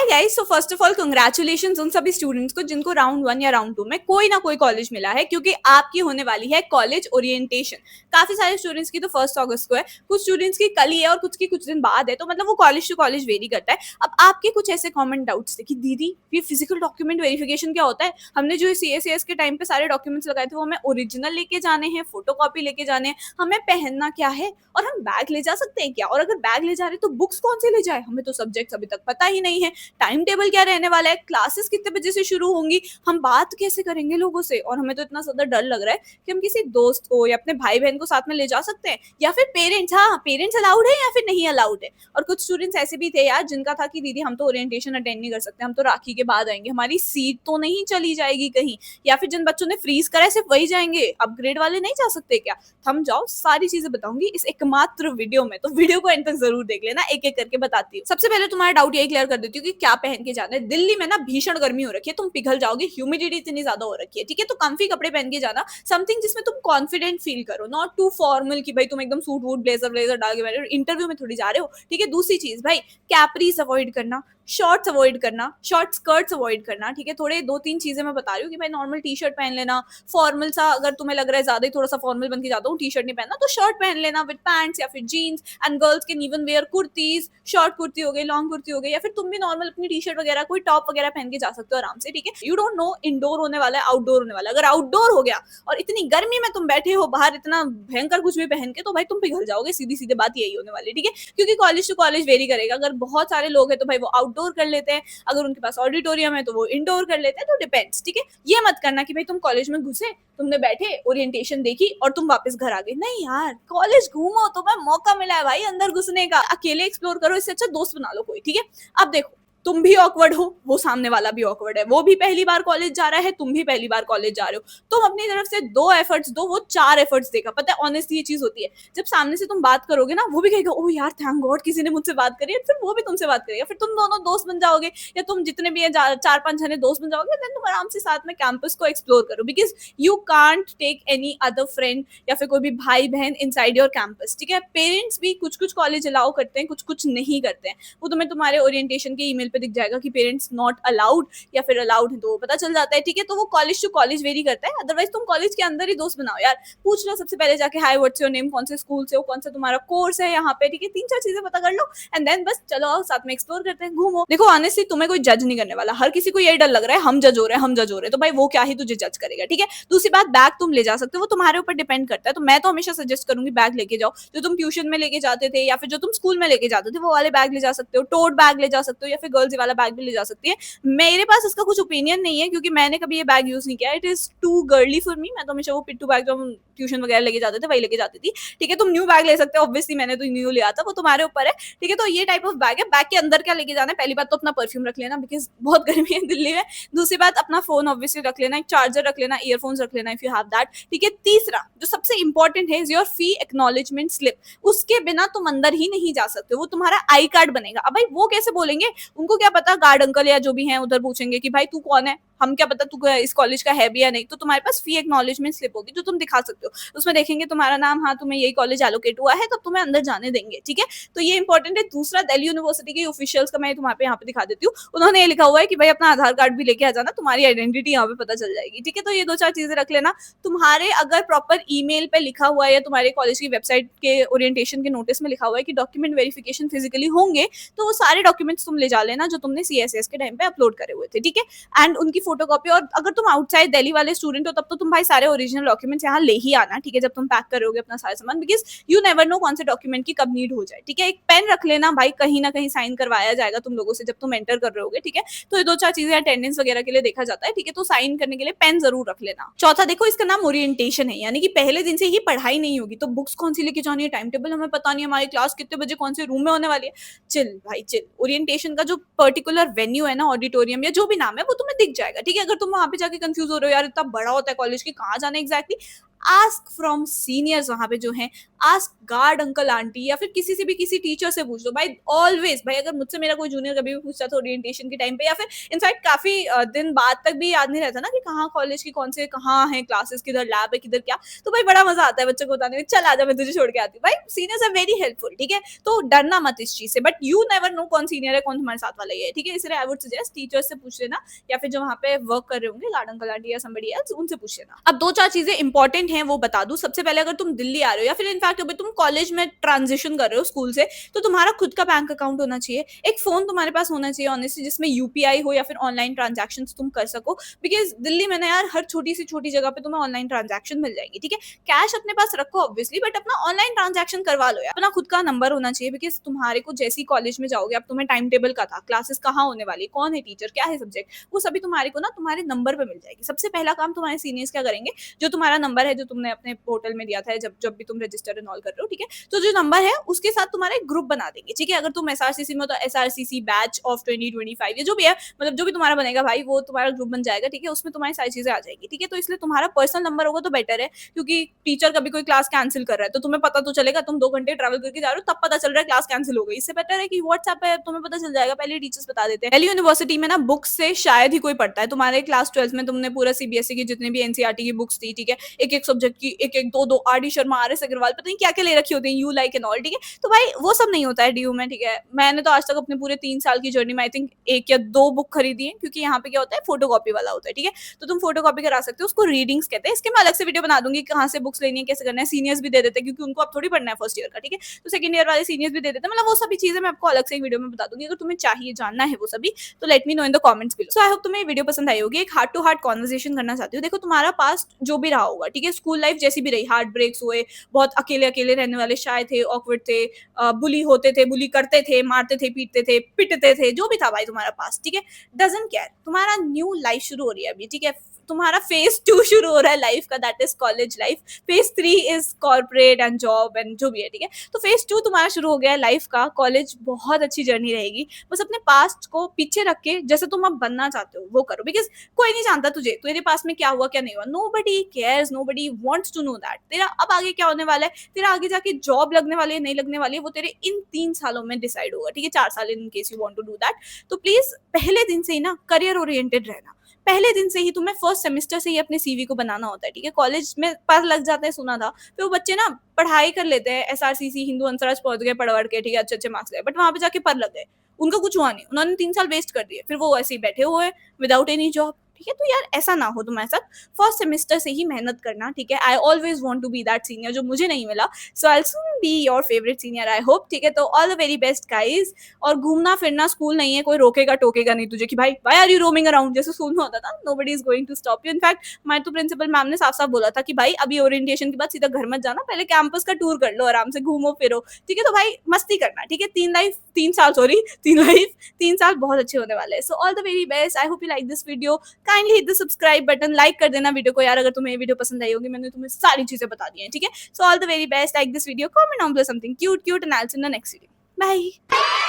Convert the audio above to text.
Guys, so first of all congratulations उन सभी students को जिनको राउंड 1 या राउंड 2 में कोई ना कोई कॉलेज मिला है, क्योंकि आपकी होने वाली है कॉलेज ओरिएंटेशन। काफी सारे स्टूडेंट्स की तो 1 अगस्त को है, कुछ स्टूडेंट्स की कल ही है और कुछ की कुछ दिन बाद है, तो मतलब वो कॉलेज टू कॉलेज वेरी करता है। अब आपके कुछ ऐसे कॉमन डाउट्स थे कि दीदी ये फिजिकल डॉक्यूमेंट वेरिफिकेशन क्या होता है, हमने जो सीएसएस के टाइम पे सारे डॉक्यूमेंट्स लगाए थे वो हमें ओरिजिनल लेके जाने हैं, फोटोकॉपी लेके जाने हैं, हमें पहनना क्या है और हम बैग ले जा सकते हैं क्या, और अगर बैग ले जा रहे तो बुक्स कौन से ले जाए, हमें तो सब्जेक्ट्स अभी तक पता ही नहीं है, टाइम टेबल क्या रहने वाला है, क्लासेस कितने बजे से शुरू होंगी, हम बात कैसे करेंगे लोगों से, और हमें तो इतना ज्यादा डर लग रहा है कि हम किसी दोस्त को या अपने भाई बहन को साथ में ले जा सकते हैं या फिर पेरेंट्स, हाँ पेरेंट्स अलाउड है या फिर नहीं अलाउड है। और कुछ स्टूडेंट्स ऐसे भी थे यार जिनका था कि दीदी हम तो ओरिएंटेशन अटेंड नहीं कर सकते, हम तो राखी के बाद आएंगे, हमारी सीट तो नहीं चली जाएगी कहीं, या फिर जिन बच्चों ने फ्रीज करा है सिर्फ वही जाएंगे, अपग्रेड वाले नहीं जा सकते क्या। थम जाओ, सारी चीजें बताऊंगी इस एकमात्र वीडियो में, तो वीडियो को एंड तक जरूर देख लेना, एक एक करके बताती हूँ। सबसे पहले तुम्हारा डाउट यही क्लियर कर देती हूँ कि क्या पहन के जाना है। दिल्ली में ना भीषण गर्मी हो रखी है, तुम पिघल जाओगे, ह्यूमिडिटी इतनी ज्यादा हो रखी है, ठीक है, तो कंफी कपड़े पहन के जाना, समथिंग जिसमें तुम कॉन्फिडेंट फील करो, नॉट टू फॉर्मल कि भाई तुम एकदम सूट वूट ब्लेजर ब्लेजर डाल के बैठे हो, इंटरव्यू में थोड़ी जा रहे हो, ठीक है। दूसरी चीज भाई, कैपरीज अवॉइड करना, शॉर्ट्स अवॉइड करना, शॉर्ट स्कर्ट्स अवॉइड करना, ठीक है। थोड़े 2-3 चीजें मैं बता रही हूँ कि भाई नॉर्मल टी शर्ट पहन लेना, फॉर्मल सा अगर तुम्हें लग रहा है ज्यादा ही थोड़ा सा फॉर्मल बन के जाता हूँ, टी शर्ट नहीं पहनना तो शर्ट पहन लेना विद पैंट्स या फिर jeans, and girls can even wear kurtis, short kurti हो गई, लॉन्ग कुर्ती हो गई, या फिर तुम भी नॉर्मल अपनी टी शर्ट वगैरह कोई टॉप वगैरह पहन के जा सकते हो आराम से, ठीक है। यू डोंट नो इंडोर होने वाला है आउटडोर होने वाला है, अगर आउटडोर हो गया और इतनी गर्मी में तुम बैठे हो बाहर इतना भयंकर कुछ भी पहन के, तो भाई तुम पिघल जाओगे, सीधी सीधी बात यही होने वाली है, ठीक है। क्योंकि कॉलेज टू कॉलेज वेरी करेगा, अगर बहुत सारे लोग हैं तो भाई वो आउटडोर कर लेते हैं, अगर उनके पास ऑडिटोरियम है तो वो इंडोर कर लेते हैं, तो डिपेंड्स, ठीक है। ये मत करना कि भाई तुम कॉलेज में घुसे, तुमने बैठे ओरिएंटेशन देखी और तुम वापस घर आ गए, नहीं यार, कॉलेज घूमो, तुम्हें मौका मिला है भाई अंदर घुसने का, अकेले एक्सप्लोर करो, इससे अच्छा दोस्त बना लो कोई, ठीक है। अब देखो, तुम भी ऑकवर्ड हो, वो सामने वाला भी ऑकवर्ड है, वो भी पहली बार कॉलेज जा रहा है, तुम भी पहली बार कॉलेज जा रहे हो, तुम अपनी तरफ से 2 एफर्ट्स दो, वो 4 एफर्ट्स देगा। पता है ऑनेस्टली ये चीज होती है, जब सामने से तुम बात करोगे ना, वो भी कहेगा ओह यार थैंक गॉड किसी ने मुझसे बात करी है, फिर वो भी तुमसे बात करेगा, फिर तुम दोनों दोस्त बन जाओगे, या तुम जितने भी 4-5 जने दोस्त बन जाओगे, देन तुम आराम से साथ में कैंपस को एक्सप्लोर करो, because you can't take any other friend या फिर कोई भी भाई बहन इनसाइड योर कैंपस, ठीक है। पेरेंट्स भी कुछ कुछ कॉलेज अलाउ करते हैं, कुछ कुछ नहीं करते हैं, वो तुम्हें तुम्हारे ओरिएंटेशन के ईमेल पे दिख जाएगा कि पेरेंट्स नॉट अलाउड या फिर अलाउड है, तो वो पता चल जाता है, ठीक है। तो वो कॉलेज टू कॉलेज वेरी करता है, अदरवाइज तुम कॉलेज के अंदर ही दोस्त बनाओ यार, पूछ लो सबसे पहले जाके हाय व्हाट्स योर नेम, कौन से स्कूल से हो, कौन सा तुम्हारा कोर्स है यहाँ पे, ठीक है। 3-4 चीजें पता कर लो एंड देन बस चलो आओ साथ में एक्सप्लोर करते हैं, घूमो। देखो ऑनेस्टली तुम्हें कोई जज नहीं करने वाला, हर किसी को यही डर लग रहा है हम जज हो रहे हैं, हम जज हो रहे हैं, तो भाई वो क्या ही तुझे जज करेगा, ठीक है। दूसरी बात, बैग तुम ले जा सकते हो, वो तुम्हारे ऊपर डिपेंड करता है, तो मैं तो हमेशा सजेस्ट करूंगी बैग लेके जाओ, जो तुम ट्यूशन में लेके जाते थे या फिर जो तुम स्कूल में लेके जाते थे वो वाले बैग ले जा सकते हो, टोट बैग ले जा सकते हो, या फिर गर्ल्स वाला बैग भी ले जा सकती है। मेरे पास इसका कुछ ओपिनियन नहीं है क्योंकि मैंने कभी ये बैग यूज नहीं किया, it is too girly for me, मैं तो हमेशा वो पिट्टू बैग जो हम ट्यूशन वगैरह लेके जाते थे वही लेके जाती थी, ठीक है। तुम न्यू बैग ले सकते हो, ऑब्वियसली मैंने तो न्यू लिया था, वो तुम्हारे ऊपर है, ठीक है। तो ये टाइप ऑफ बैग है। बैग के अंदर क्या लेके जाना है, पहली बात तो अपना परफ्यूम रख लेना बिकॉज बहुत गर्मी है दिल्ली में, दूसरी बात अपना फोन ऑब्वियसली रख लेना, एक चार्जर रख लेना, ईयरफोन्स रख लेना इफ यू हैव दैट, ठीक है। तीसरा जो सबसे इंपॉर्टेंट है is your fee acknowledgement slip, उसके बिना तुम अंदर ही नहीं जा सकते, वो तुम्हारा आई कार्ड बनेगा। अब भाई वो कैसे बोलेंगे, उनको क्या पता, गार्ड अंकल या जो भी है उधर पूछेंगे कि भाई तू कौन है, हम क्या पता तू इस कॉलेज का है भी या नहीं, तो तुम्हारे पास फी एक्नॉलेजमेंट स्लिप होगी जो तुम दिखा सकते हो, उसमें देखेंगे तुम्हारा नाम, हाँ तुम्हें यही कॉलेज एलोकेट हुआ है, तब तुम्हें अंदर जाने देंगे, ठीक है। तो ये इंपॉर्टेंट है। दूसरा, दिल्ली यूनिवर्सिटी के ऑफिशियल्स का मैं तुम्हारे यहाँ पे दिखा देती हूँ, उन्होंने ये लिखा हुआ है कि भाई अपना आधार कार्ड भी लेके आ जाना, तुम्हारी आइडेंटिटी यहाँ पे पता चल जाएगी, ठीक है। तो ये 2-4 चीजें रख लेना। तुम्हारे अगर प्रॉपर ईमेल पे लिखा हुआ है या तुम्हारे कॉलेज की वेबसाइट के ओरिएंटेशन के नोटिस में लिखा हुआ है कि डॉक्यूमेंट वेरिफिकेशन फिजिकली होंगे, तो वो सारे डॉक्यूमेंट्स तुम ले जा लेना जो तुमने सीएसएस के टाइम पे अपलोड करे हुए थे, ठीक है। एंड उनकी फोटोकॉपी, और अगर तुम आउटसाइड दिल्ली वाले स्टूडेंट हो तब तो तुम भाई सारे ओरिजिनल डॉक्यूमेंट्स यहाँ ले ही आना, ठीक है, जब तुम पैक करोगे अपना सारा सामान, बिकॉज यू नेवर नो कौन से डॉक्यूमेंट की कब नीड हो जाए, ठीक है। एक पेन रख लेना भाई, कहीं ना कहीं साइन करवाया जाएगा तुम लोगों से जब तुम एंटर कर रहे होगे, ठीक है। तो ये 2-4 चीजें अटेंडेंस वगैरह के लिए देखा जाता है, ठीक है, तो साइन करने के लिए पेन जरूर रख लेना। चौथा, देखो इसका नाम ओरिएंटेशन है, यानी कि पहले दिन से ही पढ़ाई नहीं होगी, तो बुक्स कौन सी लेके जानी है, टाइम टेबल हमें पता नहीं, हमारी क्लास कितने बजे कौन से रूम में होने वाली है, चिल भाई चिल। ओरिएंटेशन का जो पर्टिकुलर वेन्यू है ना, ऑडिटोरियम या जो भी नाम है, वो तुम्हें दिख जाएगा, ठीक है। अगर तुम वहां पे जाके कंफ्यूज हो रहे हो यार इतना बड़ा होता है कॉलेज की, कहाँ जाना एग्जैक्टली, आस्क फ्रॉम सीनियर्स वहाँ पे जो हैं, आस्क गार्ड अंकल आंटी या फिर किसी से भी किसी टीचर से पूछ लो भाई, ऑलवेज भाई। अगर मुझसे मेरा कोई जूनियर कभी भी पूछता था ओरिएंटेशन के टाइम पे या फिर इनफैक्ट काफी दिन बाद तक भी याद नहीं रहता ना कि कहाँ कॉलेज की कौन से कहाँ है क्लासेस, किधर लैब है, किधर क्या, तो भाई बड़ा मजा आता है बच्चों को बताने में, चल आजा मैं तुझे छोड़ के आती हूँ। भाई सीनियर्स आर वेरी हेल्पफुल, ठीक है, तो डरना मत इस चीज से, बट यू नेवर नो कौन सीनियर है कौन तुम्हारे साथ वाला ही है, ठीक है, इसलिए आई वुड सजेस्ट टीचर्स से पूछ लेना या फिर जो वहाँ पे वर्क कर रहे होंगे गार्ड अंकल आंटी या somebody else, उनसे पूछ लेना। अब दो चार चीजें इंपॉर्टेंट हैं वो बता दूं। सबसे पहले अगर तुम दिल्ली आ रहे हो या फिर इनफैक्ट अभी तुम कॉलेज में ट्रांजिशन कर रहे हो स्कूल से, तो तुम्हारा खुद का बैंक अकाउंट होना चाहिए, एक फोन तुम्हारे पास होना चाहिए ऑनेस्टली, जिसमें यूपीआई हो या फिर ऑनलाइन ट्रांजेक्शन तुम कर सको, बिकॉज दिल्ली में ना यार हर छोटी सी छोटी जगह पे तुम्हें ऑनलाइन ट्रांजेक्शन मिल जाएगी, ठीक है। कैश अपने पास रखो ऑब्वियसली, बट अपना ऑनलाइन ट्रांजेक्शन करवा लो यार। अपना खुद का नंबर होना चाहिए, बिकॉज तुम्हारे को जैसी कॉलेज में जाओगे, अब तुम्हें टाइम टेबल का था, क्लासेस कहाँ होने वाली, कौन है टीचर, क्या है सब्जेक्ट, वो सभी तुम्हारे को ना तुम्हारे नंबर पे मिल जाएगी। सबसे पहला काम तुम्हारे सीनियर्स क्या करेंगे, जो तुम्हारा नंबर है जो तुमने अपने पोर्टल में दिया था जब जब भी तुम रजिस्टर एंड ऑल कर रहे हो, ठीक है, तो जो नंबर है उसके साथ तुम्हारा एक ग्रुप बना देंगे, ठीक है। अगर तुम एसआरसीसी में हो तो एसआरसीसी बैच ऑफ 2025 या जो भी है, मतलब जो भी तुम्हारा बनेगा भाई वो तुम्हारा ग्रुप बन जाएगा, ठीक है, उसमें तुम्हारी सारी चीजें आ जाएगी, ठीक है। तो इसलिए तुम्हारा पर्सनल नंबर होगा तो बेटर है, क्योंकि टीचर कभी कोई क्लास कैंसिल कर रहा है तो तुम्हें पता तो चलेगा, तुम 2 घंटे ट्रैवल करके जा रहे हो तब पता चल रहा है क्लास कैंसिल हो गई। इससे बेटर है कि व्हाट्सएप पे तुम्हें पता चल जाएगा, पहले टीचर्स बता देते हैं। दिल्ली यूनिवर्सिटी में ना बुक्स से शायद ही कोई पढ़ता है, तुम्हारे क्लास 12 में तुमने पूरा सीबीएसई की जितने भी एनसीईआरटी की बुक्स थी, ठीक है, एक एक सब्जेक्ट की एक एक दो दो R D Sharma R S Agarwal पता नहीं क्या क्या ले रखी होती है, यू लाइक एंड ऑल, ठीक है। तो भाई वो सब नहीं होता है डीयू में, ठीक है। मैंने तो आज तक अपने पूरे 3 साल की जर्नी में आई थिंक 1 या 2 बुक खरीदी है, क्योंकि यहाँ पे क्या होता है फोटो कॉपी वाला होता है, ठीक है, तो तुम फोटो कॉपी करा सकते हो, उसको रीडिंग्स कहते हैं। इसके मैं अलग से वीडियो बना दूंगी कहाँ से बुक्स लेनी है, कैसे करना है, सीनियर्स भी दे देते हैं क्योंकि उनको अब थोड़ी पढ़ना है फर्स्ट ईयर का, ठीक है, तो सेकंड ईयर वाले सीनियर्स भी दे देते हैं, मतलब वो सभी चीजें मैं आपको अलग से एक वीडियो में बता दूंगी। अगर तुम्हें चाहिए जानना है वो सभी, तो let me know in the comments below. So I hope तुम्हें ये वीडियो पसंद आई होगी। एक हार्ट टू हार्ट कॉन्वर्सेशन करना चाहती हूँ। देखो तुम्हारा पास्ट जो भी रहा होगा, ठीक है, स्कूल लाइफ जैसी भी रही, हार्ट ब्रेक्स हुए, बहुत अकेले अकेले रहने वाले शाय थे, ऑकवर्ड थे, बुली होते थे, बुली करते थे, मारते थे, पीटते थे, पिटते थे, जो भी था भाई तुम्हारा पास, ठीक है, डजंट केयर। तुम्हारा न्यू लाइफ शुरू हो रही है अभी, ठीक है, तुम्हारा फेज 2 शुरू हो रहा है लाइफ का, that is college life. Phase 3 is corporate and job and जो भी है, ठीक है। तो फेज 2 तुम्हारा शुरू हो गया है लाइफ का। कॉलेज बहुत अच्छी जर्नी रहेगी, बस अपने पास्ट को पीछे रख के जैसे तुम अब बनना चाहते हो वो करो, बिकॉज कोई नहीं जानता तुझे तेरे पास में क्या हुआ क्या नहीं हुआ, nobody cares, nobody wants to know that. तेरा अब आगे क्या होने वाला है, तेरा आगे जाके जॉब लगने वाली है नहीं लगने वाली है, वो तेरे इन 3 सालों में डिसाइड होगा, ठीक है, 4 साल in case you want to do that. तो प्लीज पहले दिन से ही ना करियर ओरिएंटेड रहना, पहले दिन से ही तुम्हें फर्स्ट सेमेस्टर से ही अपने सीवी को बनाना होता है, ठीक है। कॉलेज में पर लग जाता है सुना था, फिर वो बच्चे ना पढ़ाई कर लेते हैं, एसआरसीसी हिंदू अंसराज पहुंच गए पढ़ के, ठीक है, अच्छे अच्छे मार्क्स गए, बट वहां पे जाके पर लग गए, उनका कुछ हुआ नहीं, उन्होंने 3 साल वेस्ट कर दिए, फिर वो ऐसे ही बैठे हुए विदाउट एनी जॉब, ठीक है। तो यार ऐसा ना हो तुम्हारे साथ, फर्स्ट सेमेस्टर से ही मेहनत करना, ठीक है। I always want to be that senior जो मुझे नहीं मिला, so I soon be your favourite senior, I hope, ठीक है। तो all the very best guys. और घूमना फिरना स्कूल नहीं है, कोई रोकेगा टोकेगा नहीं तुझे कि भाई why are you roaming around, जैसे स्कूल में होता था, nobody is going to stop you. In fact हमारे तो प्रिंसिपल मैम ने साफ साफ बोला था कि भाई अभी ओरिएंटेशन के बाद सीधा घर मत जाना, पहले कैंपस का टूर कर लो, आराम से घूमो फिरो, ठीक है। तो भाई मस्ती करना, ठीक है, 3 साल बहुत अच्छे होने वाले हैं। सो all the very best, I hope you like this video, kindly hit the subscribe button, like कर देना वीडियो को यार अगर तुम्हें ये वीडियो पसंद आई होगी, मैंने तुम्हें सारी चीजें बता दी हैं, ठीक है। So all the very best, like this video, comment down below something cute and I will see you in the next video, bye.